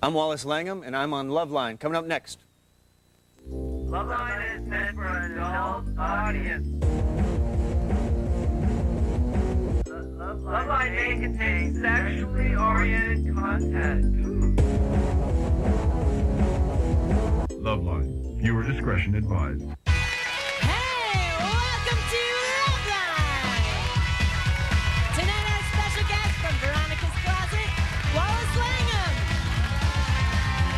I'm Wallace Langham, and I'm on Loveline. Coming up next. Loveline is meant for an adult audience. Loveline may contain sexually oriented content. Loveline. Viewer discretion advised. Hey, welcome to Loveline. Tonight our special guest from Veronica's Closet, Wallace Langham.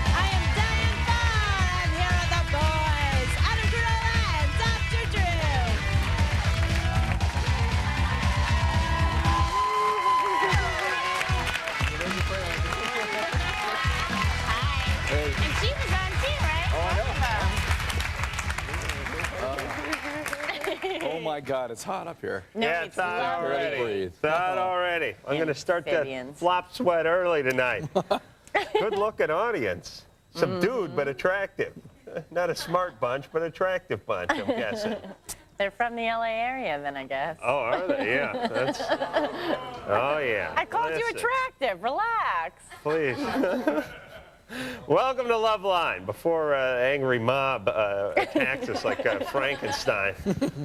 I am Diane Farr, and here are the boys, Adam Carolla and Dr. Drew. Hi. And she was on too, right? Oh, I know. Oh my God, it's hot up here. No, Yeah, it's hot lovely. already. Breathe. It's hot already. I'm going to start to Amphibians. flop sweat early tonight. Good-looking audience. Subdued but attractive. Not a smart bunch, but attractive bunch, I'm guessing. They're from the LA area, then I guess. Oh, are they? Yeah. That's... Oh, yeah. I called you Listen, attractive. Relax. Please. Welcome to Loveline. Before angry mob attacks us like Frankenstein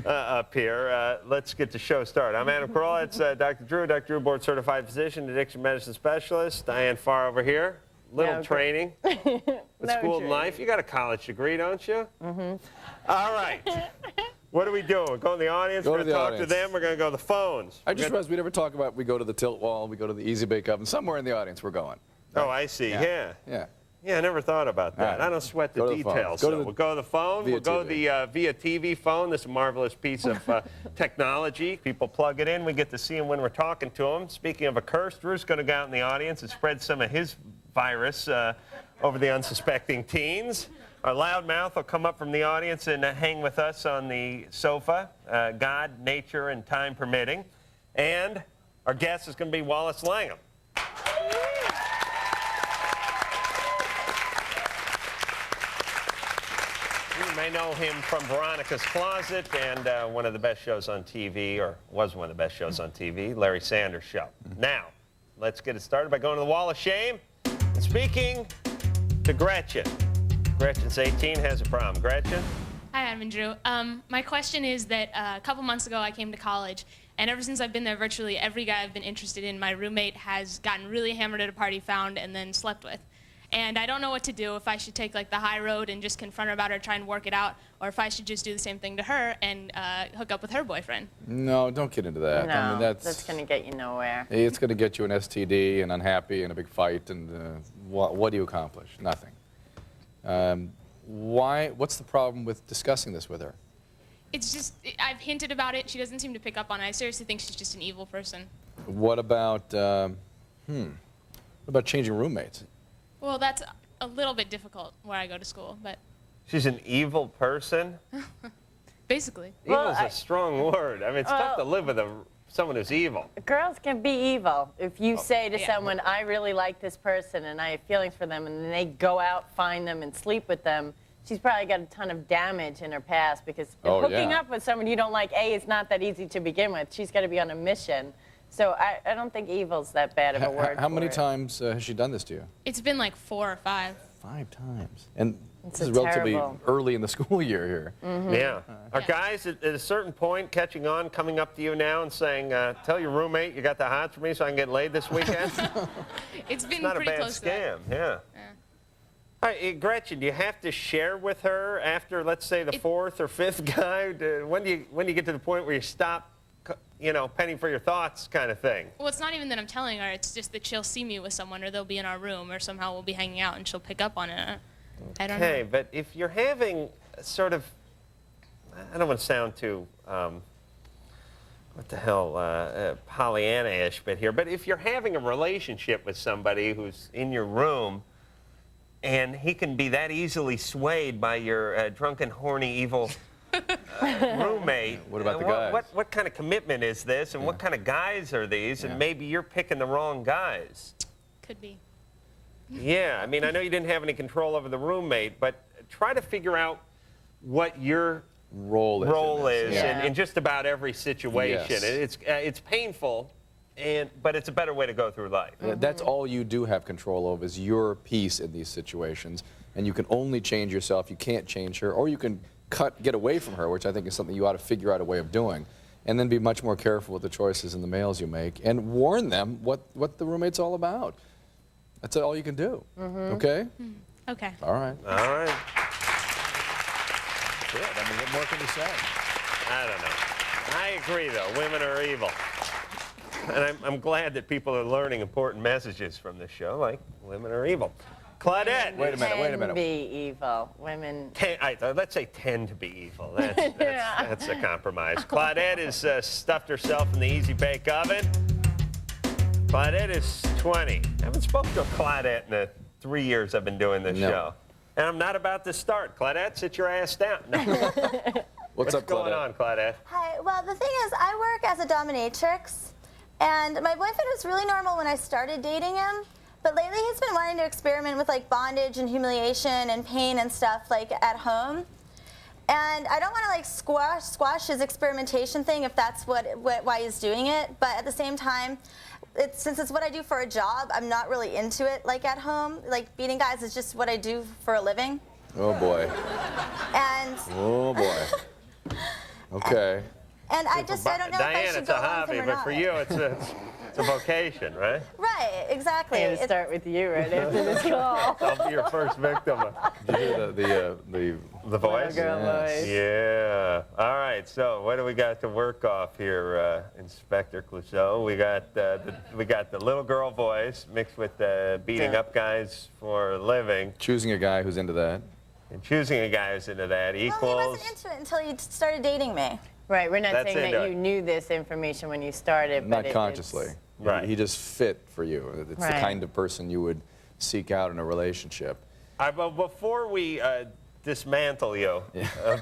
up here, let's get the show started. I'm Adam Carolla. It's Dr. Drew. Dr. Drew, board certified physician, addiction medicine specialist. Diane Farr over here. Little No, training with No school training. life. You got a college degree, don't you? Mm-hmm. All right. What are we doing? We're going to the audience. Go We're to going to the talk to audience. them. We're going to go to the phones. I just realized we never talk about, we go to the tilt wall, we go to the easy bake oven. Somewhere in the audience we're going. Oh, I see. Yeah. Yeah. Yeah, I never thought about that. All right. I don't sweat the Go to the phone. details. Go to So the- we'll go to the phone. via We'll go TV. the via TV phone. This is a marvelous piece of technology. People plug it in. We get to see them when we're talking to them. Speaking of a curse, Drew's going to go out in the audience and spread some of his virus over the unsuspecting teens. Our loudmouth will come up from the audience and hang with us on the sofa, God, nature, and time permitting. And our guest is going to be Wallace Langham. You may know him from Veronica's Closet and one of the best shows on TV, or was one of the best shows on TV, Larry Sanders Show. Now, let's get it started by going to the Wall of Shame and speaking to Gretchen. Gretchen's 18, has a problem. Gretchen? Hi, Adam and Drew. My question is that a couple months ago I came to college, and ever since I've been there, virtually every guy I've been interested in, my roommate has gotten really hammered at a party, found, and then slept with. And I don't know what to do, if I should take like the high road and just confront her about it, try and work it out, or if I should just do the same thing to her and hook up with her boyfriend. No, don't get into that. No, I mean, that's going to get you nowhere. It's going to get you an STD and unhappy and a big fight. And what do you accomplish? Nothing. What's the problem with discussing this with her? It's just, I've hinted about it. She doesn't seem to pick up on it. I seriously think she's just an evil person. What about, what about changing roommates? Well, that's a little bit difficult where I go to school, but She's an evil person? basically. Well, Evil's a strong word. I mean, it's tough to live with someone who's evil. Girls can be evil. If you say to yeah. someone, I really like this person and I have feelings for them, and then they go out, find them, and sleep with them, she's probably got a ton of damage in her past, because hooking yeah. up with someone you don't like, A, is not that easy to begin with. She's got to be on a mission. So I don't think evil's that bad of a word How for many it. times has she done this to you? It's been like 4 or 5. 5 times. And It's this is a relatively terrible- early in the school year here. Yeah. Are Yeah. guys at a certain point catching on, coming up to you now and saying, tell your roommate you got the hots for me so I can get laid this weekend? It's been Not a pretty bad close to that. scam, yeah. All right, Gretchen, do you have to share with her after, let's say, the 4th or 5th guy? When do you get to the point where you stop, penning for your thoughts kind of thing? Well, it's not even that I'm telling her. It's just that she'll see me with someone, or they'll be in our room, or somehow we'll be hanging out, and she'll pick up on it. I don't Okay, know. but if you're having sort of, I don't want to sound too, what the hell, Pollyanna-ish bit here, but if you're having a relationship with somebody who's in your room, and he can be that easily swayed by your drunken, horny, evil roommate. What about the guys? What kind of commitment is this, and what kind of guys are these? And maybe you're picking the wrong guys. Could be. Yeah, I mean, I know you didn't have any control over the roommate, but try to figure out what your Role is. role in this. is Yeah. in just about every situation. Yes. It's painful but it's a better way to go through life. That's all you do have control of is your piece in these situations, and you can only change yourself. You can't change her, or you can get away from her, which I think is something you ought to figure out a way of doing, and then be much more careful with the choices and the mails you make, and warn them what the roommate's all about. That's all you can do. Okay? Okay. All right. All right. Good. I mean, what more can you say? I don't know. I agree, though. Women are evil. And I'm glad that people are learning important messages from this show, like women are evil. Claudette. Wait a minute, wait a minute. Can be evil. Women. Let's say tend to be evil. That's a compromise. Claudette has stuffed herself in the Easy Bake Oven. Claudette is 20. I haven't spoken to Claudette in the 3 years I've been doing this show. And I'm not about to start. Claudette, sit your ass down. No. What's up, going Claudette? on, Claudette? Hi. Well, the thing is, I work as a dominatrix, and my boyfriend was really normal when I started dating him, but lately he's been wanting to experiment with like bondage and humiliation and pain and stuff like at home. And I don't want to like squash his experimentation thing if that's why he's doing it, but at the same time, since it's what I do for a job, I'm not really into it like at home. Like beating guys is just what I do for a living. Oh, boy. And Oh, boy. Okay. and I don't know if I Diane, should it's go a along with hobby, him or but not. for you, it's a vocation, right? Right, exactly. I'm going to start with you right after this call. I'll be your first victim. Did you hear The voice? Girl voice. Yeah. All right. So what do we got to work off here, Inspector Clouseau? We got the little girl voice mixed with beating up guys for a living, choosing a guy who's into that. and choosing a guy who's into that Well, he equals. wasn't into it until he started dating me. Right, we're not That's saying it, that you knew this information when you started, but Not consciously. it's- Right. He just fit for you. It's the Right. kind of person you would seek out in a relationship. All right, but before we dismantle you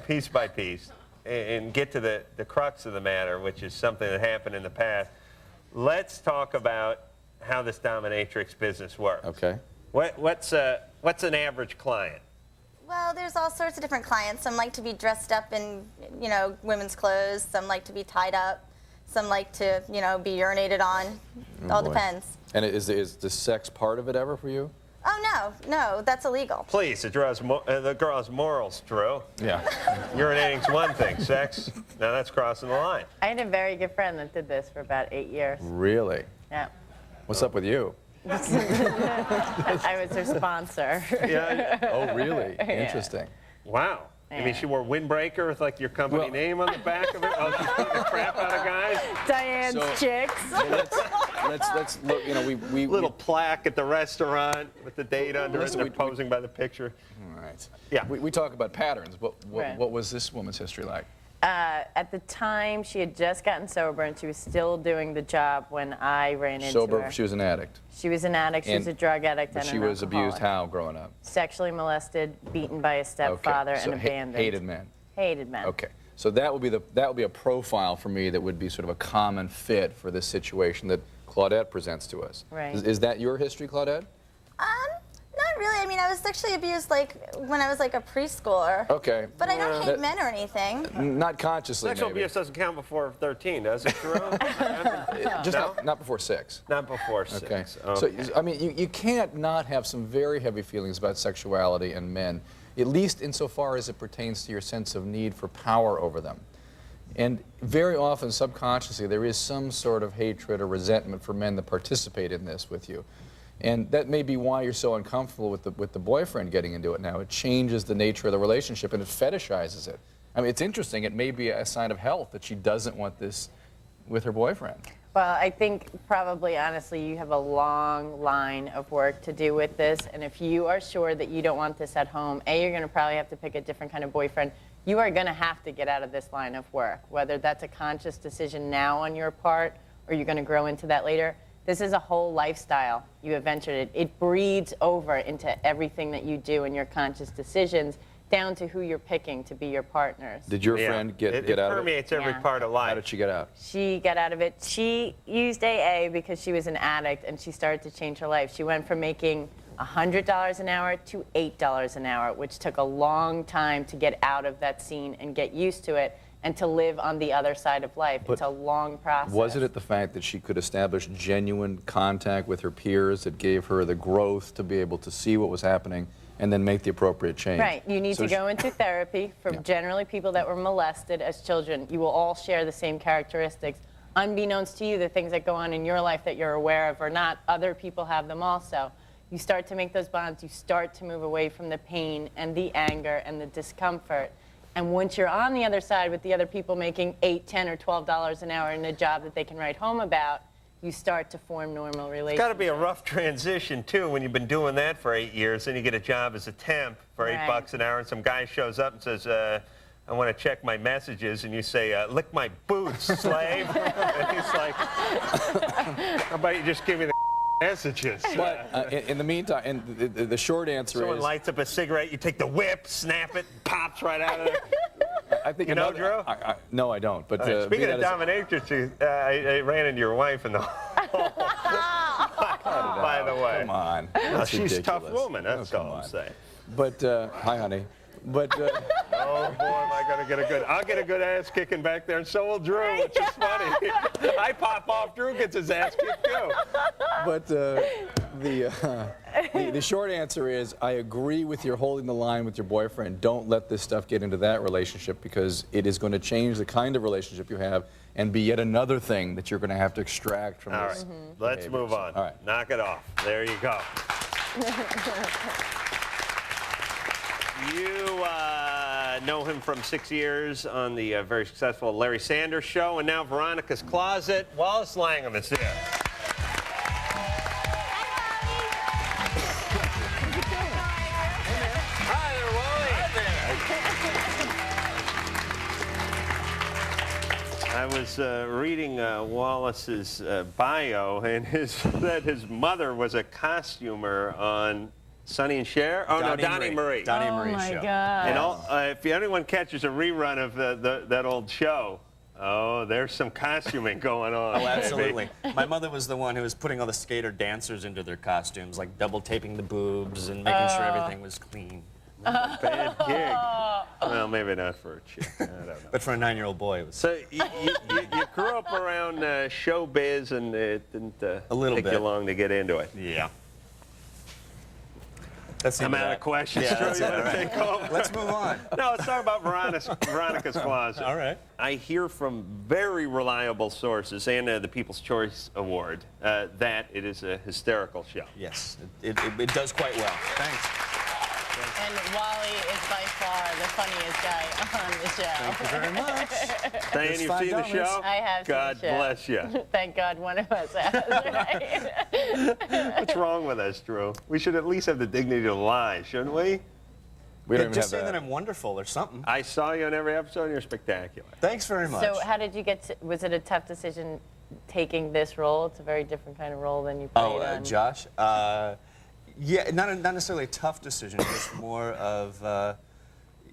piece by piece and get to the crux of the matter, which is something that happened in the past, let's talk about how this dominatrix business works. Okay. What's an average client? Well, there's all sorts of different clients. Some like to be dressed up in, women's clothes. Some like to be tied up. Some like to, be urinated on. All boy. depends. And is the sex part of it ever for you? Oh, no, that's illegal. Please, the girl has morals, Drew. Yeah. Urinating's one thing. Sex, now that's crossing the line. I had a very good friend that did this for about 8 years. Really? Yeah. What's up with you? I was her sponsor. Yeah. Oh, really? Interesting. Wow. I mean, Yeah. she wore windbreaker with like your company name on the back of it. Oh, she's beating the crap out of guys. Diane's So- chicks. Let's look. We Little plaque at the restaurant with the date under it. Listen, And they're posing by the picture. All right. Yeah. We talk about patterns. Right. What was this woman's history like? At the time, she had just gotten sober, and she was still doing the job when I ran into Sober. her. She was an addict. She was an addict. She was a drug addict But and she an was abused alcoholic. how growing up? Sexually molested, beaten by a stepfather, Okay. So and abandoned. hated men. Hated men. Okay. So that would be a profile for me that would be sort of a common fit for this situation that Claudette presents to us. Right. Is that your history, Claudette? Not really. I mean, I was sexually abused when I was a preschooler. Okay. But I don't hate men or anything. Not consciously, Sexual maybe. abuse doesn't count before 13, does it, Drew? Just No? not before 6. Not before 6. Okay. Okay. So, I mean, you can't not have some very heavy feelings about sexuality and men, at least insofar as it pertains to your sense of need for power over them. And very often, subconsciously, there is some sort of hatred or resentment for men that participate in this with you. And that may be why you're so uncomfortable with the boyfriend getting into it now. It changes the nature of the relationship and it fetishizes it. I mean, it's interesting. It may be a sign of health that she doesn't want this with her boyfriend. Well, I think probably, honestly, you have a long line of work to do with this. And if you are sure that you don't want this at home, you're going to probably have to pick a different kind of boyfriend. You are going to have to get out of this line of work, whether that's a conscious decision now on your part or you're going to grow into that later. This is a whole lifestyle you have ventured in. It breeds over into everything that you do in your conscious decisions, down to who you're picking to be your partners. Did your Yeah. friend get it out of it? permeates every Yeah. part of How life. did she get out? She got out of it. She used AA because she was an addict, and she started to change her life. She went from making $100 an hour to $8 an hour, which took a long time to get out of that scene and get used to it. and to live on the other side of life. But it's a long process. Was it at the fact that she could establish genuine contact with her peers that gave her the growth to be able to see what was happening and then make the appropriate change? Right. You need So to go into therapy. For Yeah. generally people that were molested as children, you will all share the same characteristics. Unbeknownst to you, the things that go on in your life that you're aware of or not, other people have them also. You start to make those bonds. You start to move away from the pain and the anger and the discomfort. And once you're on the other side with the other people making $8, $10, or $12 an hour in a job that they can write home about, you start to form normal relationships. It's got to be a rough transition, too, when you've been doing that for 8 years, and you get a job as a temp for Right. $8 an hour, and some guy shows up and says, I want to check my messages, and you say, lick my boots, slave. And he's like, how about you just give me the messages? But in the meantime, and the short answer Someone is... lights up a cigarette, you take the whip, snap it, pops right out of there. I think You know, another- Drew? no, I don't. But Speaking of dominatrix, I ran into your wife in the hall. By the way. Come on. Well, That's she's a tough ridiculous. woman, that's come all I'm on. saying. But, hi, honey. But, Oh boy, am I gonna get a good? I'll get a good ass kicking back there, and so will Drew, which is funny. I pop off, Drew gets his ass kicked too. but the short answer is I agree with your holding the line with your boyfriend. Don't let this stuff get into that relationship because it is going to change the kind of relationship you have and be yet another thing that you're going to have to extract from All this. right, let's move on. All right. Knock it off. There you go. You know him from 6 years on the very successful Larry Sanders Show, and now Veronica's Closet. Wallace Langham is here. Hi there, Wally. I was reading Wallace's bio, and said his mother was a costumer on Sonny and Cher. Oh, no, Donnie Marie. Donnie Oh Marie my show. God. And if anyone catches a rerun of that old show, oh, there's some costuming going on. Oh, absolutely. My mother was the one who was putting all the skater dancers into their costumes, like double taping the boobs and making sure everything was clean. Bad gig. Well, maybe not for a chick. I don't know. But for a 9-year-old boy, it was. So you grew up around showbiz, and it didn't A little take bit. you long to get into it. Yeah. That's I'm out of questions. Yeah, Drew, that's you it, want to all right. take over? Let's move on. No, let's talk about Veronica's Closet. All right. I hear from very reliable sources and the People's Choice Award that it is a hysterical show. Yes, it does quite well. Thanks. And Wally is by far the funniest guy on the show. Thank you very much. Diane, you've seen the $5. show? I have seen God the show. bless you. Thank God one of us has, right? What's wrong with us, Drew? We should at least have the dignity to lie, shouldn't we? We don't even Just have say that. that I'm wonderful or something. I saw you on every episode, and you're spectacular. Thanks very much. So how did you get to, was it a tough decision taking this role? It's a very different kind of role than you played on. Josh? Yeah, not necessarily a tough decision, just more of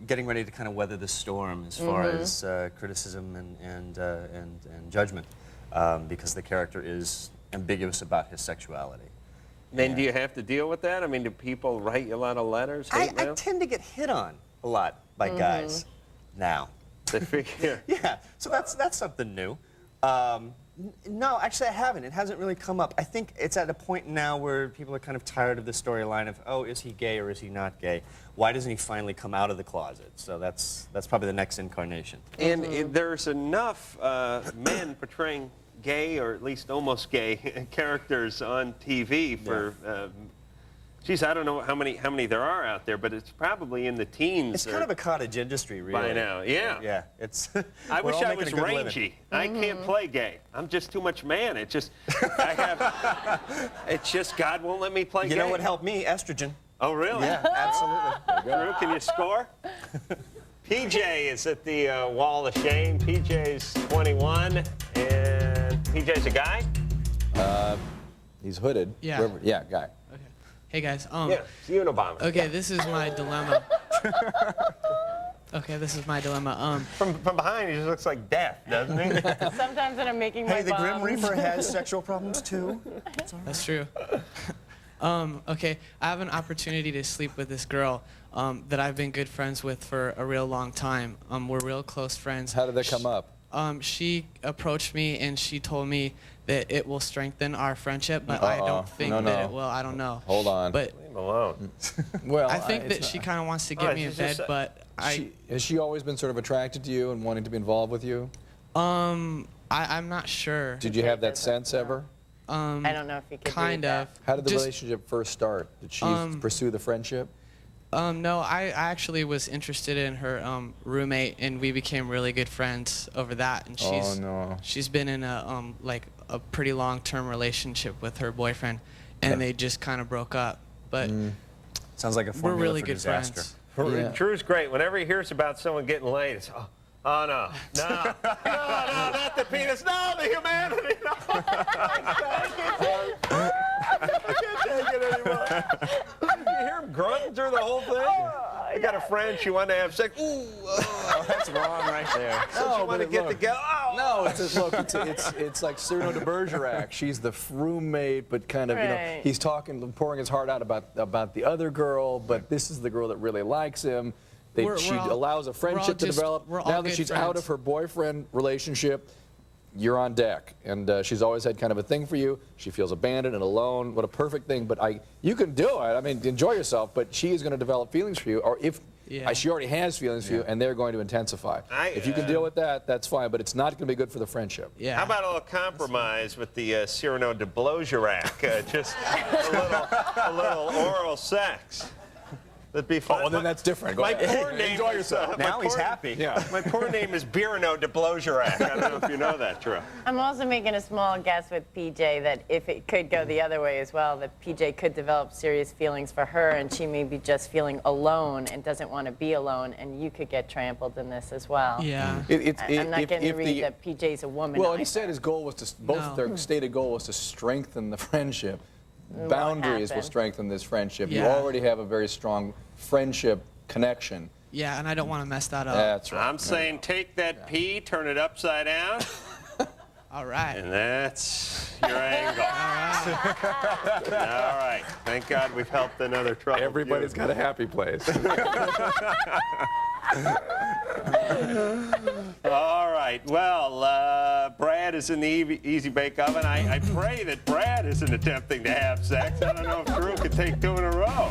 getting ready to kind of weather the storm as far as criticism and judgment, because the character is ambiguous about his sexuality. Then do you have to deal with that? I mean, do people write you a lot of letters? I hate mail? tend to get hit on a lot by guys now. They figure. Yeah, so that's something new. No, actually I haven't. It hasn't really come up. I think it's at a point now where people are kind of tired of the storyline of, oh, is he gay or is he not gay? Why doesn't he finally come out of the closet? So that's probably the next incarnation. And there's enough men portraying gay or at least almost gay characters on TV for. Geez, I don't know how many there are out there, but it's probably in the teens. It's kind of a cottage industry, really. by now. Yeah. Yeah, it's. I we're wish all I making was a good living. rangy. I can't play gay. I'm just too much man. It just, I have. It's just God won't let me play You gay. know what helped me? Estrogen. Oh, really? Yeah, absolutely. Drew, can you score? PJ is at the Wall of Shame. PJ's 21, and PJ's a guy? He's hooded. Yeah. Whoever- yeah, guy. Okay. Hey guys. Yeah, it's Unabomber. Okay, this is my dilemma. Okay, this is my dilemma. From behind, he just looks like death, doesn't he? Sometimes when I'm making my Hey, the Grim bombs. Reaper has sexual problems too. That's true. Okay, I have an opportunity to sleep with this girl that I've been good friends with for a real long time. We're real close friends. How did that come up? She approached me and she told me that it will strengthen our friendship, but I don't think that it will. I don't know. Hold on. But Leave him alone. Well, I think that she kind of wants to get me in bed, but has she always been sort of attracted to you and wanting to be involved with you? I'm not sure. Did you have that sense ever? I don't know if you could Kind read of. that. How did the relationship first start? Did she pursue the friendship? No, I actually was interested in her roommate, and we became really good friends over that. And she's been in a like a pretty long-term relationship with her boyfriend, and they just kind of broke up. But Sounds like a we're formula really for good disaster. friends. Yeah. Drew's great. Whenever he hears about someone getting laid, it's, oh no, no, not the penis, no, the humanity, no. I can't take it anymore. You hear him grunting through the whole thing? I got a friend, she wanted to have sex. Ooh, That's wrong right there. so she wanted to get together. Oh. No, it's like Cyrano de Bergerac. She's the roommate, but kind of, Right. he's talking, pouring his heart out about the other girl, but this is the girl that really likes him. She allows a friendship to develop. Now that she's out of her boyfriend relationship, you're on deck. And she's always had kind of a thing for you. She feels abandoned and alone. What a perfect thing. But you can do it. I mean, enjoy yourself. But she is going to develop feelings for you. Or if she already has feelings for you, and they're going to intensify. If you can deal with that, that's fine. But it's not going to be good for the friendship. Yeah. How about a little compromise with the Cyrano de Bergerac? Just a little oral sex. That'd be fun. Oh, well, then that's different. Go My ahead. poor name Enjoy is, yourself. Now he's happy. Yeah. My poor name is Cyrano de Bergerac. I don't know if you know that, Drew. I'm also making a small guess with PJ that if it could go the other way as well, that PJ could develop serious feelings for her, and she may be just feeling alone and doesn't want to be alone, and you could get trampled in this as well. Yeah. I'm not getting to read that PJ's a woman. Well, he said his goal was to, their stated goal was to strengthen the friendship. Boundaries will happened? strengthen this friendship. You Yeah. already have a very strong friendship connection. Yeah, and I don't want to mess that up. That's right. I'm saying take that P, turn it upside down, All right. and that's your angle. All right. Thank God we've helped another trouble. Everybody's got a happy place. All right. Well, Brad is in the Easy Bake Oven. I pray that Brad isn't attempting to have sex. I don't know if Drew could take two in a row.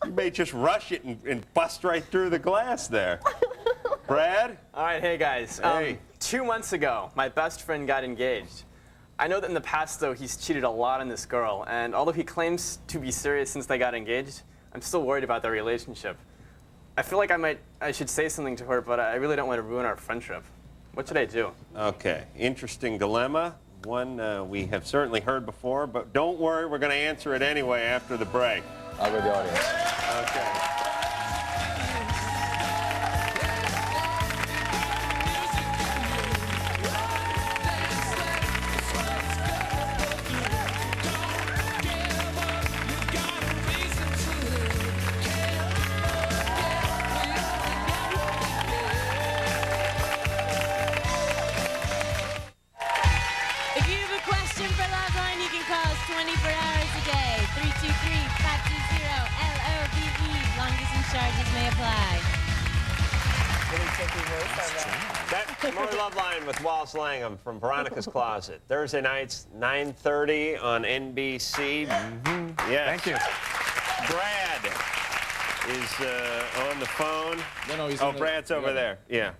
You may just rush it and bust right through the glass there. Brad? All right, hey guys. Hey. 2 months ago, my best friend got engaged. I know that in the past, though, he's cheated a lot on this girl, and although he claims to be serious since they got engaged, I'm still worried about their relationship. I feel like I should say something to her, but I really don't want to ruin our friendship. What should I do? Okay. Interesting dilemma. One we have certainly heard before, but don't worry, we're going to answer it anyway after the break. I'll go to the audience. Okay. If you have a question for Loveline, you can call us 24 hours a day. 323-520-LOVE. Long distance charges may apply. That's more Loveline with Wallace Langham from Veronica's Closet. Thursday nights, 9:30 on NBC. Yes. Thank you. Brad is on the phone. No, he's Brad's over there. Yeah.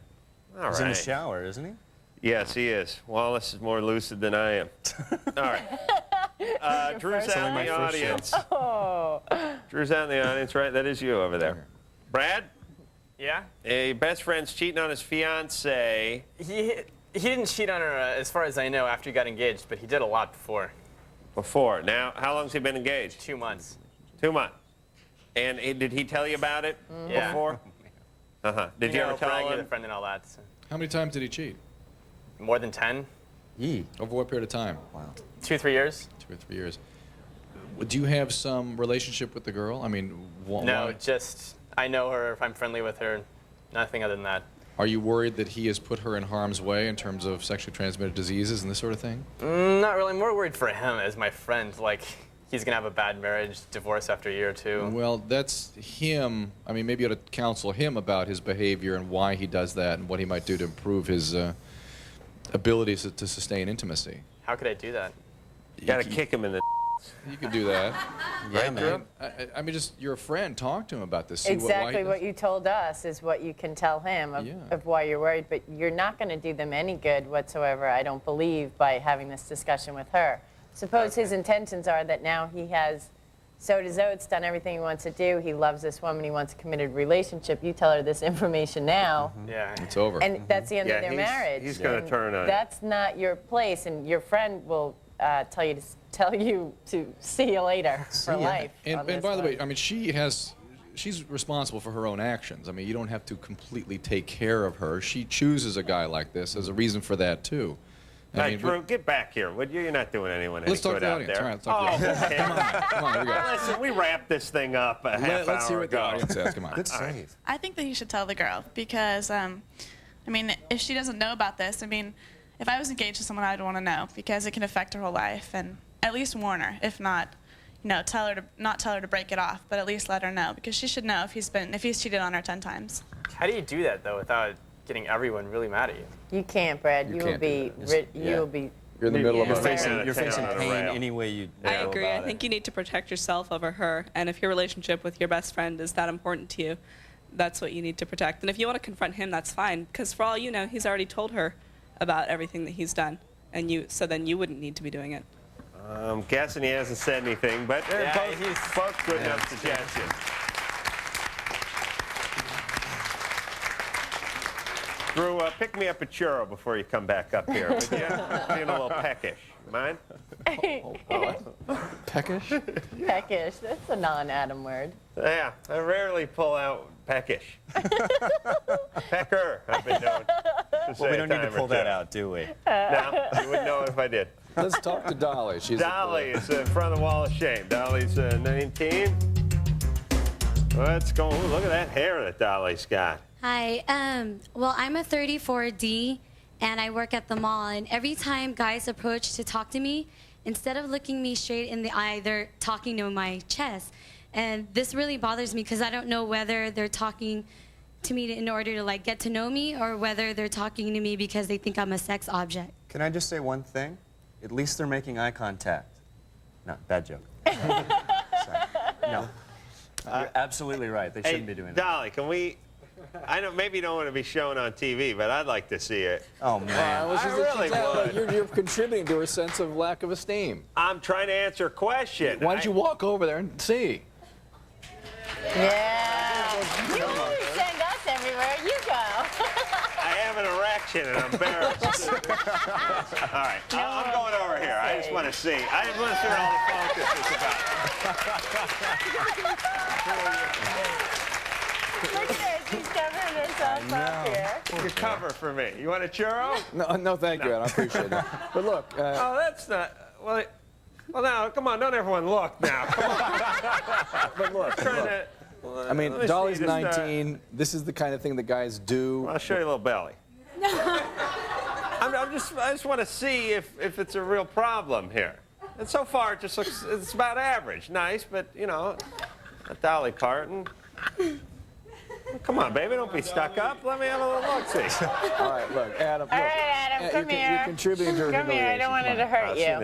All He's right. in the shower, isn't he? Yes, he is. Wallace is more lucid than I am. All right. Drew's out in my the first audience. Drew's out in the audience, right? That is you over there. Brad? Yeah? A best friend's cheating on his fiancée. He didn't cheat on her, as far as I know, after he got engaged, but he did a lot before. Before. Now, how long's he been engaged? 2 months. 2 months. And did he tell you about it Yeah. before? Uh-huh. Did you ever tell bragging to him? the friend and all that. So. How many times did he cheat? More than 10? Yee. Over what period of time? 2 or 3 years? 2 or 3 years. Do you have some relationship with the girl? I mean, No, why? just I know her, if I'm friendly with her, nothing other than that. Are you worried that he has put her in harm's way in terms of sexually transmitted diseases and this sort of thing? Not really. I'm more worried for him as my friend. Like, he's going to have a bad marriage, divorce after a year or two. Well, that's him. I mean, maybe you ought to counsel him about his behavior and why he does that and what he might do to improve his abilities to sustain intimacy. How could I do that? You got to kick him in the. You could do that. Yeah, man. I mean, just you're a friend. Talk to him about this. See Exactly why what you told us is what you can tell him of why you're worried, but you're not going to do them any good whatsoever, I don't believe, by having this discussion with her. Suppose his intentions are that now he has sowed his oats, done everything he wants to do, he loves this woman, he wants a committed relationship. You tell her this information now, Yeah. It's over. and that's the end of their he's, marriage. He's going to And turn on it. That's not your place, and your friend will tell you to see you later for life. And by the way, I mean, she's responsible for her own actions. I mean, you don't have to completely take care of her. She chooses a guy like this. There's a reason for that, too. I mean, Drew, get back here, would you? You're not doing anyone any let's talk good to the out audience. there. All right, let's talk to the audience. Come on, here we go. Listen, we wrapped this thing up a half Let's hear hour what the ago. audience says. Come on. Good save. I think that he should tell the girl because, I mean, if she doesn't know about this, I mean, if I was engaged to someone, I'd want to know because it can affect her whole life, and at least warn her. If not, you know, not tell her to break it off, but at least let her know because she should know if he's cheated on her 10 times. How do you do that, though, without getting everyone really mad at you? You can't, Brad. You You can't will do be. that. You will be. You're in the middle of You're a facing on a pain rail. any way you I go agree. about I think it. you need to protect yourself over her. And if your relationship with your best friend is that important to you, that's what you need to protect. And if you want to confront him, that's fine. Because for all you know, he's already told her about everything that he's done. And so then you wouldn't need to be doing it. I'm guessing he hasn't said anything, but they're both good enough suggestions. Drew, pick me up a churro before you come back up here, would you? Feeling a little peckish. Mind? Peckish? Peckish. That's a non-Adam word. Yeah, I rarely pull out peckish. Pecker, I've been known to say Well, we don't a need to time or pull that two. out, do we? No, you wouldn't know it if I did. Let's talk to Dolly. She's Dolly is in front of the wall of shame. Dolly's 19. Let's go. Ooh, look at that hair that Dolly's got. Hi. Well, I'm a 34D, and I work at the mall. And every time guys approach to talk to me, instead of looking me straight in the eye, they're talking to my chest. And this really bothers me because I don't know whether they're talking to me in order to like get to know me or whether they're talking to me because they think I'm a sex object. Can I just say one thing? At least they're making eye contact. No, bad joke. Sorry. No. You're absolutely right. They shouldn't be doing that. Dolly, can we... I know maybe you don't want to be shown on TV, but I'd like to see it. Oh, man. I really would. You're contributing to her sense of lack of esteem. I'm trying to answer a question. Why don't you walk over there and see? Yeah. You send us everywhere you go. I have an erection and I'm embarrassed. All right, I'm going over here. I just want to see. I just want to see what all the focus is about. Look at her. She's covering herself up here. You cover for me. You want a churro? No, thank you, Ed. I appreciate that. But look. Oh, that's not. Well, now, come on. Don't everyone look now. Come on. But look. I mean, Let me Dolly's see, just, 19. This is the kind of thing that guys do. I'll show you a little belly. I just want to see if it's a real problem here. And so far, it just looks, it's about average. Nice, but, you know, a Dolly Parton. Come on, baby, don't be stuck up. Let me have a little look-see. All right, look, Adam. All right, Adam, come here. You're contributing to her Come here. I don't want it to hurt you.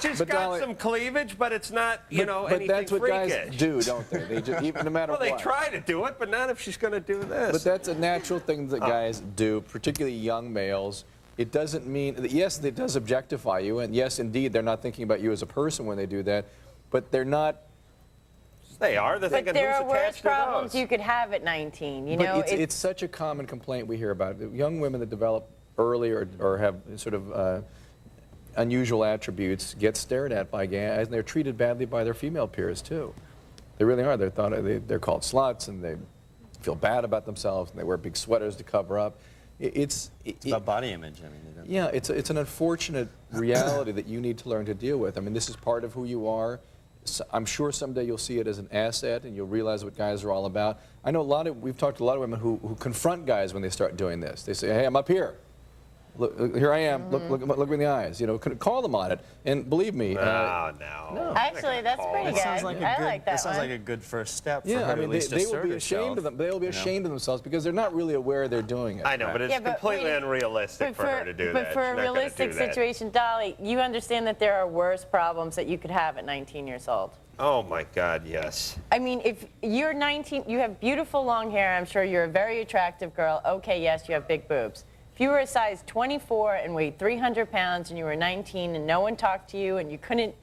She's got Dolly, some cleavage, but it's not, you know, but anything that's what freakish. guys do, don't they? They just, even no matter well, what. they try to do it, but not if she's going to do this. But that's a natural thing that guys do, particularly young males. It doesn't mean that, yes, it does objectify you, and yes, indeed, they're not thinking about you as a person when they do that, but they're not. They are. They're thinking, but there who's are worse attached to problems those? you could have at 19. You But know, it's such a common complaint we hear about it. Young women that develop early or have sort of unusual attributes get stared at by guys, and they're treated badly by their female peers too. They really are. They're called sluts, and they feel bad about themselves, and they wear big sweaters to cover up. It's about body image. I mean, yeah, it's an unfortunate reality that you need to learn to deal with. I mean, this is part of who you are. So I'm sure someday you'll see it as an asset, and you'll realize what guys are all about. I know we've talked to a lot of women who confront guys when they start doing this. They say, hey, I'm up here. Look, here I am. Look me in the eyes. You know, call them on it. And believe me. No. Actually, that's pretty good. That sounds like a I good, like that that sounds one. like a good first step for Yeah, her I to mean, at least they will assert be ashamed herself, of them. They will be ashamed of themselves because they're not really aware they're doing it. I know, but it's completely unrealistic for her to do that. But for She's a not gonna realistic do that. situation, Dolly, you understand that there are worse problems that you could have at 19 years old. Oh my God, yes. I mean, if you're 19, you have beautiful long hair, I'm sure you're a very attractive girl. Okay, yes, you have big boobs. If you were a size 24 and weighed 300 pounds and you were 19 and no one talked to you and you couldn't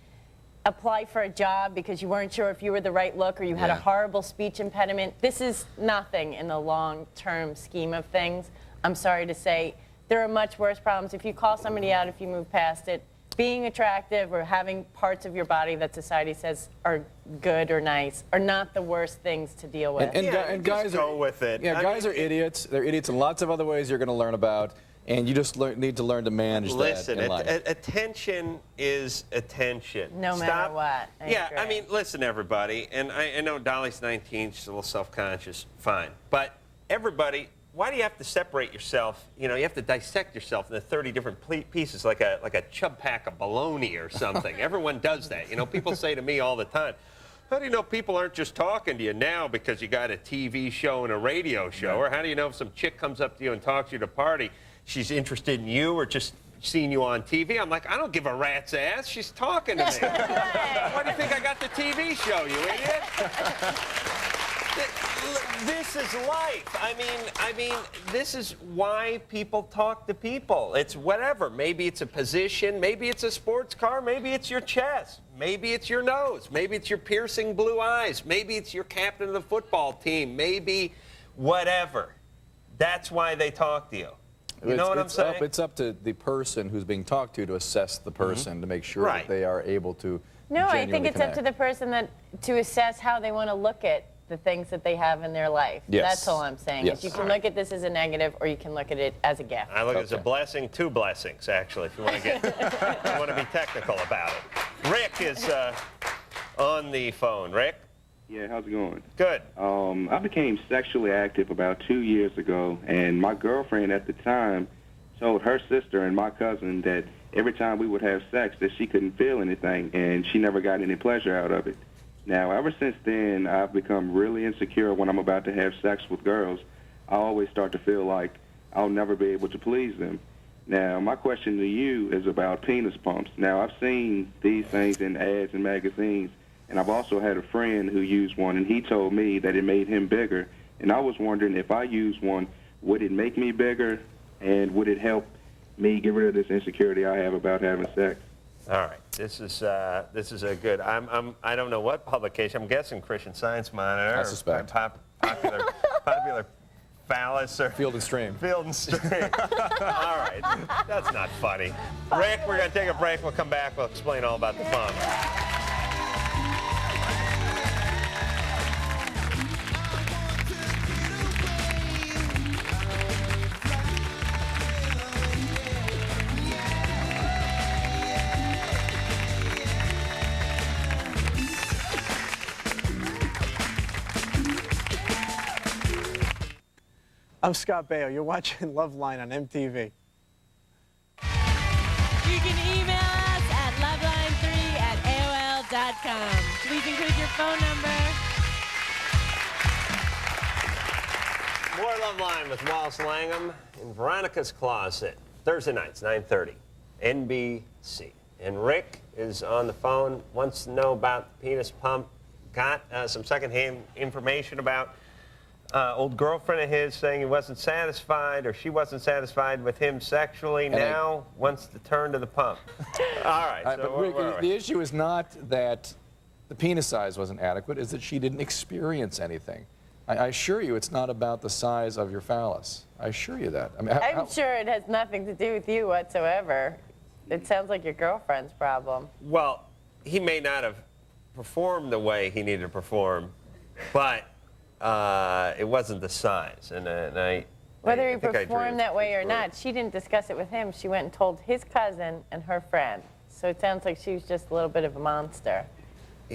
apply for a job because you weren't sure if you were the right look or you had a horrible speech impediment, this is nothing in the long-term scheme of things. I'm sorry to say, there are much worse problems. If you call somebody out, if you move past it, being attractive or having parts of your body that society says are good or nice are not the worst things to deal with. And guys go with it. Yeah, guys are idiots. They're idiots in lots of other ways you're going to learn about, and you just need to learn to manage that in life. Attention is attention. No matter what. I mean, listen, everybody, and I know Dolly's 19, she's a little self-conscious, fine. But everybody, why do you have to separate yourself? You know, you have to dissect yourself into 30 different pieces, like a chub pack of bologna or something. Everyone does that. You know, people say to me all the time, how do you know people aren't just talking to you now because you got a TV show and a radio show? Or how do you know if some chick comes up to you and talks to you at a party, she's interested in you or just seen you on TV? I'm like, I don't give a rat's ass. She's talking to me. Why do you think I got the TV show, you idiot? This is life. I mean, this is why people talk to people. It's whatever. Maybe it's a position. Maybe it's a sports car. Maybe it's your chest. Maybe it's your nose. Maybe it's your piercing blue eyes. Maybe it's your captain of the football team. Maybe whatever. That's why they talk to you. You know what I'm saying? It's up to the person who's being talked to assess the person to make sure that they are able to No, I think genuinely it's up to the person to assess how they want to look at the things that they have in their life. Yes. That's all I'm saying. Yes. You can look at this as a negative or you can look at it as a gift. I look at it as a blessing, two blessings, actually, if you want to get, if you want to be technical about it. Rick is on the phone. Rick? Yeah, how's it going? Good. I became sexually active about 2 years ago, and my girlfriend at the time told her sister and my cousin that every time we would have sex that she couldn't feel anything, and she never got any pleasure out of it. Now, ever since then, I've become really insecure when I'm about to have sex with girls. I always start to feel like I'll never be able to please them. Now, my question to you is about penis pumps. Now, I've seen these things in ads and magazines, and I've also had a friend who used one, and he told me that it made him bigger. And I was wondering, if I used one, would it make me bigger, and would it help me get rid of this insecurity I have about having sex? All right, this is a good. I don't know what publication. I'm guessing Christian Science Monitor. I suspect. Popular Phallus or Field and Stream. Field and Stream. All right, that's not funny. Rick, we're gonna take a break. We'll come back. We'll explain all about the pump. I'm Scott Baio. You're watching Loveline on MTV. You can email us at loveline3@aol.com. Please include your phone number. More Loveline with Wallace Langham in Veronica's Closet. Thursday nights, 9:30, NBC. And Rick is on the phone, wants to know about the penis pump. Got some secondhand information about old girlfriend of his saying he wasn't satisfied or she wasn't satisfied with him sexually. And now wants to turn to the pump. All right. So but Rick, the issue is not that the penis size wasn't adequate, is that she didn't experience anything. I assure you it's not about the size of your phallus. I assure you that. I mean, I'm sure it has nothing to do with you whatsoever. It sounds like your girlfriend's problem. Well, he may not have performed the way he needed to perform, but it wasn't the size. Whether he performed that way or not, she didn't discuss it with him. She went and told his cousin and her friend. So it sounds like she was just a little bit of a monster.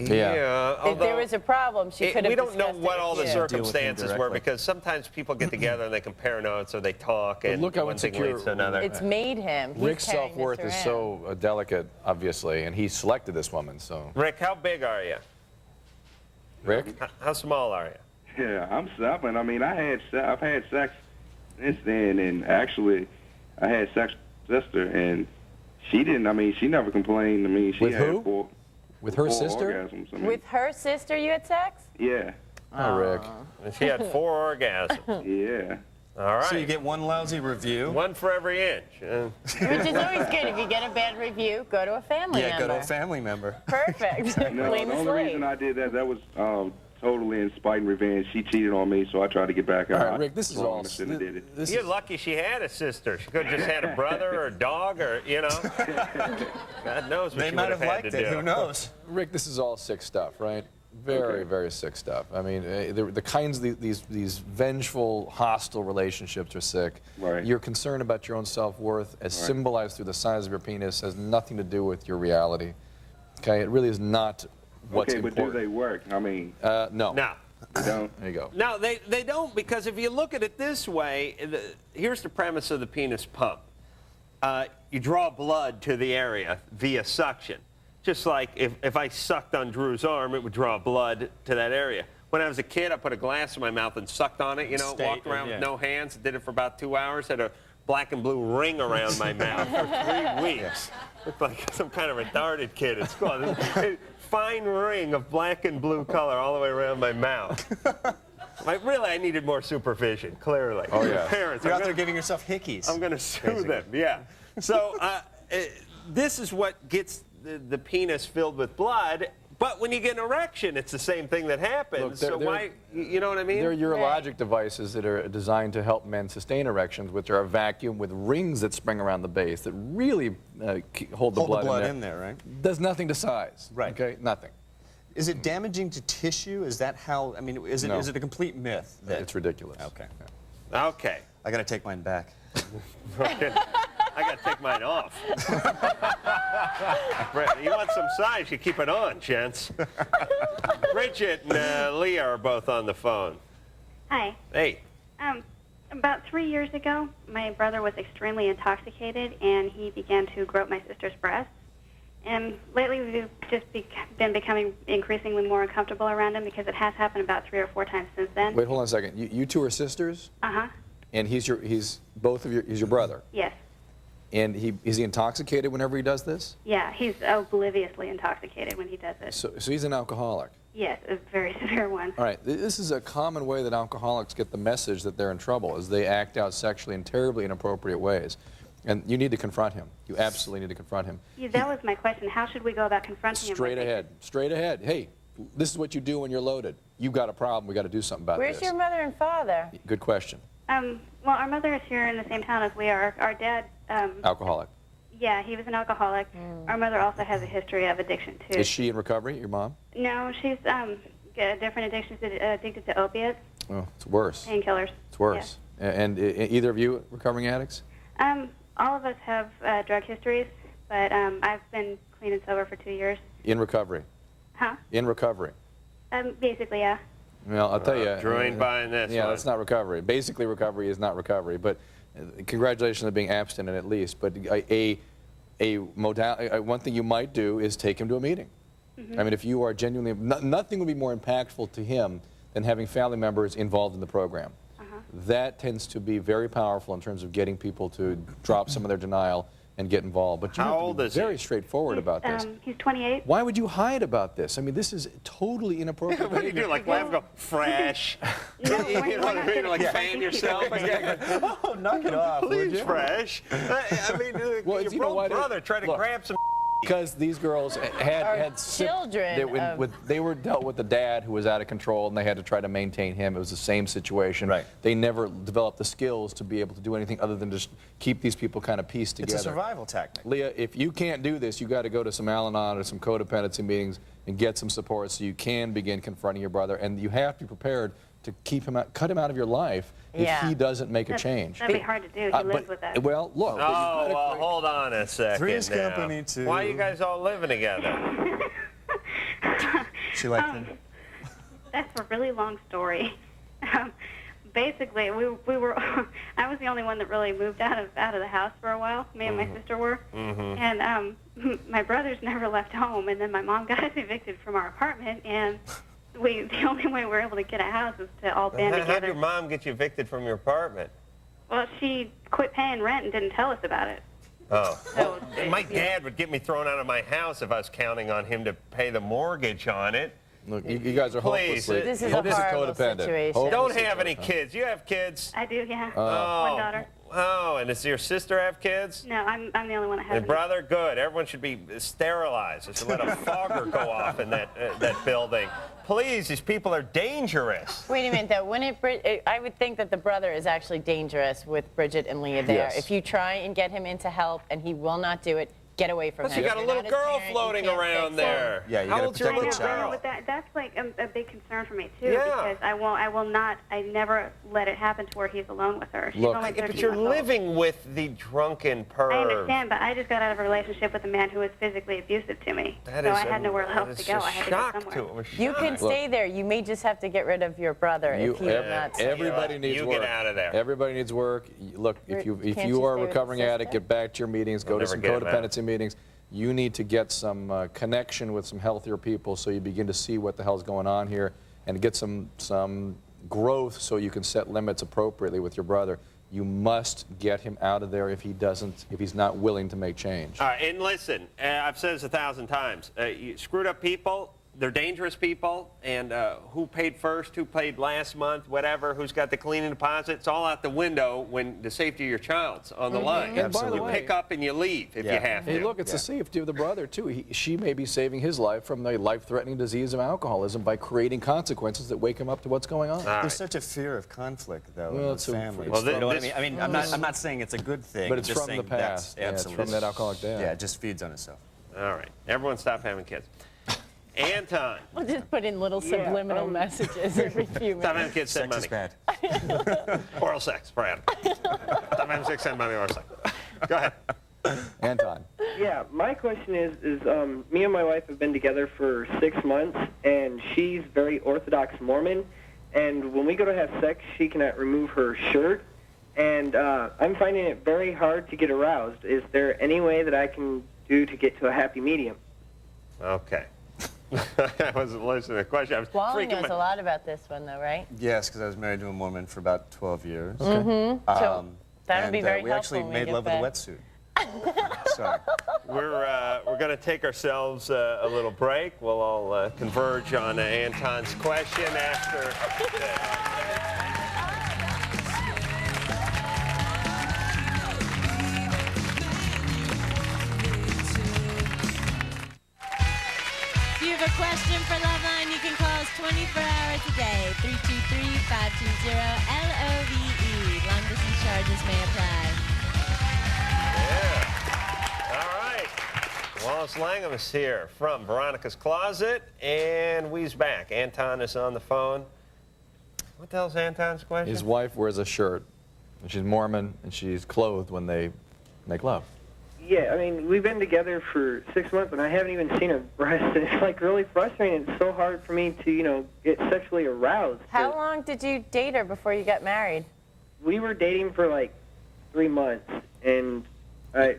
Yeah. If there was a problem, she could have We don't know discussed it what with all the you. circumstances were, because sometimes people get together and they compare notes or they talk, and look how one thing insecure leads to another. It's made him. He's Rick's carrying this self-worth is around. so delicate, obviously, and he selected this woman, so. Rick, how big are you? Rick? How small are you? Yeah, I'm 7. I mean, I've had sex since then, and actually, I had sex with my sister, and she didn't. I mean, she never complained. I mean, she With had who? 4. With her 4 sister? orgasms. I mean, With her sister, you had sex? yeah. Oh, Rick. And she had 4 orgasms. Yeah. All right. So you get one lousy review. One for every inch. Which is always good. If you get a bad review, go to a family member. Yeah, go to a family member. Perfect. No, Clean the the only slate. reason I did that was totally in spite and revenge. She cheated on me, so I tried to get back at her. All right, Rick, this is all. I shouldn't have did it. You're lucky she had a sister. She could have just had a brother or a dog, or, you know. God knows what They she might would have had liked to it. do. Who knows? Rick, this is all sick stuff, right? Very, very sick stuff. I mean, the kinds of these vengeful, hostile relationships are sick. Right. You're concerned about your own self-worth, as symbolized through the size of your penis, has nothing to do with your reality. Okay, it really is not what's Okay, but important. do they work? I mean, no. No. they don't. There you go. No, they don't, because if you look at it this way, here's the premise of the penis pump. You draw blood to the area via suction. Just like if I sucked on Drew's arm, it would draw blood to that area. When I was a kid, I put a glass in my mouth and sucked on it, you know, walked around with no hands, did it for about 2 hours, had a black and blue ring around my mouth for 3 weeks. Looked like some kind of retarded kid at school. A fine ring of black and blue color all the way around my mouth. Really, I needed more supervision, clearly. Oh, yeah. Parents, You're out there giving yourself hickeys. I'm going to sue them, yeah. So this is what gets the penis filled with blood, but when you get an erection, it's the same thing that happens. Look, so why, you know what I mean? There are urologic devices that are designed to help men sustain erections, which are a vacuum with rings that spring around the base that really hold the blood in there, right? Does nothing to size. Right. Okay, nothing. Is it damaging to tissue? Is that how? I mean, is it No. is it a complete myth? That, It's ridiculous. Okay. Okay. I got to take mine back. I got to take mine off. You want some size, you keep it on, gents. Bridget and Leah are both on the phone. Hi. Hey. About 3 years ago, my brother was extremely intoxicated, and he began to grope my sister's breasts. And lately, we've just been becoming increasingly more uncomfortable around him because it has happened about 3 or 4 times since then. Wait, hold on a second. You two are sisters, Uh-huh. and he's your brother. Yes. And is he intoxicated whenever he does this? Yeah, he's obliviously intoxicated when he does it. So he's an alcoholic. Yes, a very severe one. All right, this is a common way that alcoholics get the message that they're in trouble, is they act out sexually in terribly inappropriate ways. And you need to confront him. You absolutely need to confront him. Yeah, that was my question. How should we go about confronting him? Straight ahead. Straight ahead. Hey, this is what you do when you're loaded. You've got a problem. We've got to do something about Where's this. your mother and father? Good question. Well, our mother is here in the same town as we are. Our dad, Alcoholic. yeah, he was an alcoholic. Our mother also has a history of addiction, too. Is she in recovery, your mom? No, she's got different addictions, addicted to opiates, Oh, it's worse. painkillers. It's worse. And either of you recovering addicts? All of us have drug histories, but I've been clean and sober for 2 years. In recovery? Huh? In recovery. Basically, yeah. Well, I'll tell you. Drew ain't buying this Yeah, one. that's not recovery. Basically, recovery is not recovery. But congratulations on being abstinent at least. But one thing you might do is take him to a meeting. I mean, if you are genuinely, nothing would be more impactful to him than having family members involved in the program. That tends to be very powerful in terms of getting people to drop some of their denial and get involved. But you have to be very straightforward about this. He's 28. Why would you hide about this? I mean, this is totally inappropriate. What do you do? Like laugh, go fresh? You know what I mean? Like fan yourself? Oh, knock it off, would Please, you? fresh. I mean, Well, your you know what? brother tried to Look, grab some. Because these girls had children they were dealt with a dad who was out of control, and they had to try to maintain him. It was the same situation. Right. They never developed the skills to be able to do anything other than just keep these people kind of pieced together. It's a survival tactic. Leah, if you can't do this, you got to go to some Al-Anon or some codependency meetings and get some support so you can begin confronting your brother. And you have to be prepared to keep him out, cut him out of your life if he doesn't make a change. That'd be hard to do. He lives with that. Well, look. Oh, well, hold on a second. Three's now. company, too. Why are you guys all living together? She liked it. That's a really long story. Basically, we were. I was the only one that really moved out of the house for a while. Me and my sister were, and my brothers never left home. And then my mom got us evicted from our apartment, and the only way we were able to get a house was to all band How together. did your mom get you evicted from your apartment? Well, she quit paying rent and didn't tell us about it. Oh. Well, my dad would get me thrown out of my house if I was counting on him to pay the mortgage on it. Look, you guys are hopelessly, This is a horrible situation. Don't have any kids. You have kids? I do, yeah. Oh. One daughter. Oh, and does your sister have kids? No, I'm the only one that has And brother, good. Everyone should be sterilized. Just let a fogger go off in that building. Please, these people are dangerous. Wait a minute, though. I would think that the brother is actually dangerous with Bridget and Leah there. Yes. If you try and get him into help and he will not do it, get away from Plus, him. you got a little girl floating around there. Yeah, you How gotta old's your protect the little child. girl? But that's like a big concern for me too, Yeah. because I never let it happen to where he's alone with her. She's Look, only 13 but you're months old. living with the drunken perv. I understand, but I just got out of a relationship with a man who was physically abusive to me. That so is I had nowhere else to go. I had to go shock somewhere. to him. You can stay there. You may just have to get rid of your brother if he's not staying. Everybody needs work. You get out of there. Everybody needs work. Look, if Can't you you are a stay with recovering the addict, sister? get back to your meetings, go to never some get him out. codependency meetings. You need to get some connection with some healthier people so you begin to see what the hell's going on here and get some growth so you can set limits appropriately with your brother. You must get him out of there if he's not willing to make change. All right, and listen, I've said this 1,000 times. You screwed up people, they're dangerous people, and who paid first, who paid last month, whatever, who's got the cleaning deposit, it's all out the window when the safety of your child's on the line. And by the You way, pick up and you leave if you have to. Hey, look, it's the safety of the brother, too. She may be saving his life from the life-threatening disease of alcoholism by creating consequences that wake him up to what's going on. There's such a fear of conflict, though, Well, in it's the a- family. well, You know what I this- mean? I'm not saying it's a good thing. But it's I'm just from saying the past. That's Yeah, it's absolutely. from that alcoholic dad. Yeah, it just feeds on itself. All right, everyone stop having kids. Anton. We'll just put in little subliminal messages every few minutes. Stop having kids, send money. Sex is bad. Oral sex, Brad. Stop having sex, send money, oral sex. Go ahead. Anton. Yeah, my question is me and my wife have been together for 6 months, and she's very Orthodox Mormon, and when we go to have sex, she cannot remove her shirt, and I'm finding it very hard to get aroused. Is there any way that I can do to get to a happy medium? Okay. I wasn't listening to the question. I was Wally freaking knows my- a lot about this one, though, right? Yes, because I was married to a Mormon for about 12 years. So that would be and, very we helpful actually when we made get love back. with a wetsuit. Sorry. We're going to take ourselves a little break. We'll all converge on Anton's question after this. If you have a question for Loveline, you can call us 24 hours a day, 323-520-LOVE. Long distance charges may apply. All right. Wallace Langham is here from Veronica's Closet, and we's back. Anton is on the phone. What the hell's Anton's question? His wife wears a shirt, and she's Mormon, and she's clothed when they make love. Yeah, I mean, we've been together for 6 months, and I haven't even seen her breast, and it's, like, really frustrating. It's so hard for me to, get sexually aroused. How long did you date her before you got married? We were dating for, like, 3 months, and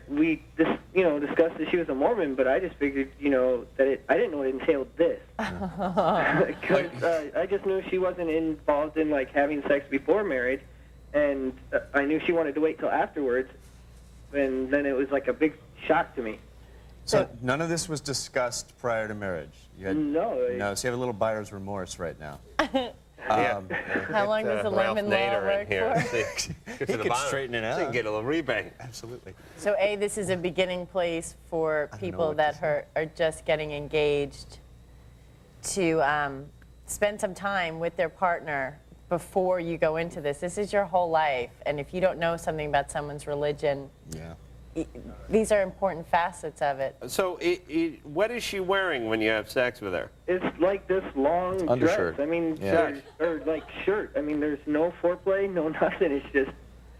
we discussed that she was a Mormon, but I just figured, that I didn't know it entailed this. Because I just knew she wasn't involved in, like, having sex before marriage, and I knew she wanted to wait till afterwards, and then it was like a big shock to me. So none of this was discussed prior to marriage? No. No, so you have a little buyer's remorse right now. How long does the Ralph lemon law Nader work in here. for? Get to He the could bottom. straighten it So you out. can get a little rebate. Absolutely. So, A, this is a beginning place for people that are just getting engaged to spend some time with their partner before you go into this. This is your whole life, and if you don't know something about someone's religion, these are important facets of it. So what is she wearing when you have sex with her? It's like this long Undershirt. dress. I mean, Yeah. or like shirt. I mean, there's no foreplay, no nothing. It's just,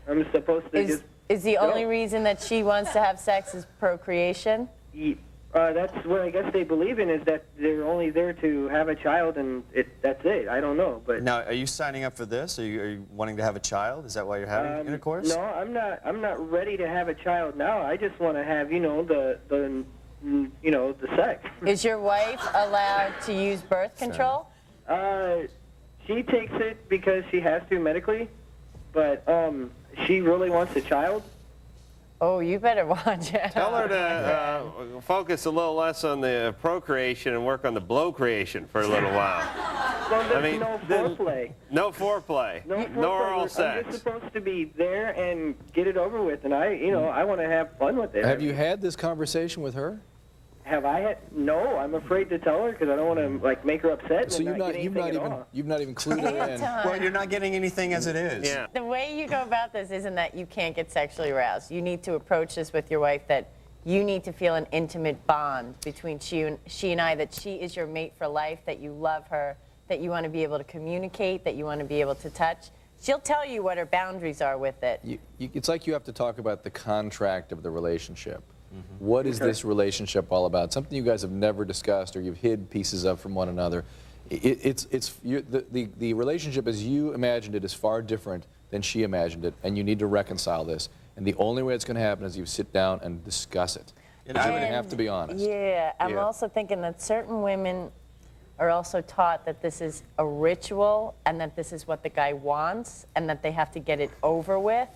I'm supposed to just Is the go. only reason that she wants to have sex is procreation? That's what I guess they believe in, is that they're only there to have a child, and that's it. I don't know, but Now, are you signing up for this? Are you wanting to have a child? Is that why you're having intercourse? no, I'm not ready to have a child now. I just want to have, the sex. Is your wife allowed to use birth control? She takes it because she has to medically, but she really wants a child. Oh, you better watch it. Tell her to focus a little less on the procreation and work on the blow creation for a little while. Well, there's no foreplay. No foreplay. No oral sex. I'm just supposed to be there and get it over with, and I want to have fun with it. Have you had this conversation with her? Have I had? No, I'm afraid to tell her because I don't want to make her upset. So you've not even clued her in. Well, you're not getting anything as it is. Yeah. The way you go about this isn't that you can't get sexually aroused. You need to approach this with your wife that you need to feel an intimate bond between she and I, that she is your mate for life, that you love her, that you want to be able to communicate, that you want to be able to touch. She'll tell you what her boundaries are with it. It's like you have to talk about the contract of the relationship. What is this relationship all about? Something you guys have never discussed or you've hid pieces of from one another. The relationship as you imagined it is far different than she imagined it, and you need to reconcile this. And the only way it's going to happen is you sit down and discuss it. You're going to have to be honest. Yeah, I'm also thinking that certain women are also taught that this is a ritual and that this is what the guy wants and that they have to get it over with.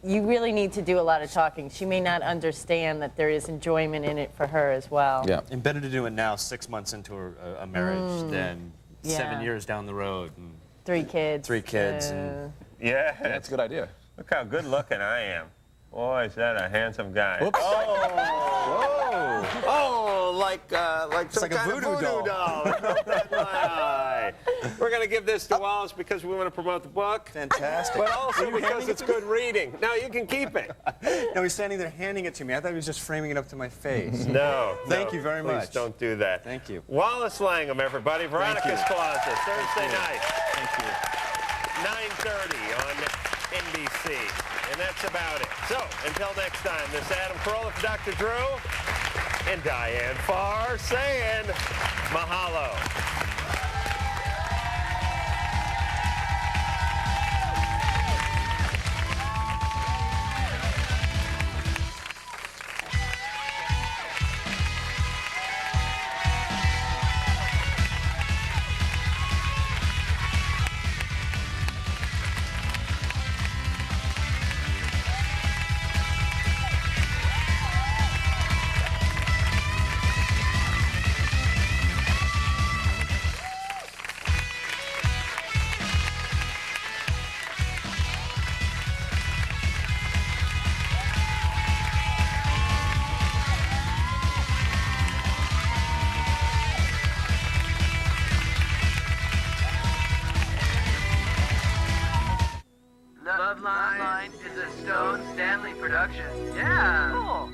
You really need to do a lot of talking. She may not understand that there is enjoyment in it for her as well. Yeah. And better to do it now, 6 months into a marriage, than 7 years down the road. And 3 kids. 3 kids. And yeah. That's a good idea. Look how good looking I am. Boy, is that a handsome guy. Whoops. Oh, like some like a kind voodoo of voodoo doll. In my eye. We're going to give this to Wallace because we want to promote the book. Fantastic. But also because it's good reading. No, you can keep it. No, he's standing there handing it to me. I thought he was just framing it up to my face. No. Thank you very much. Please don't do that. Thank you. Wallace Langham, everybody. Veronica's Closet, Thursday night. Thank you. 9:30 on NBC. And that's about it. So, until next time, this is Adam Carolla for Dr. Drew and Diane Farr saying mahalo. Loveline is a Stone Stanley production. Yeah. Cool.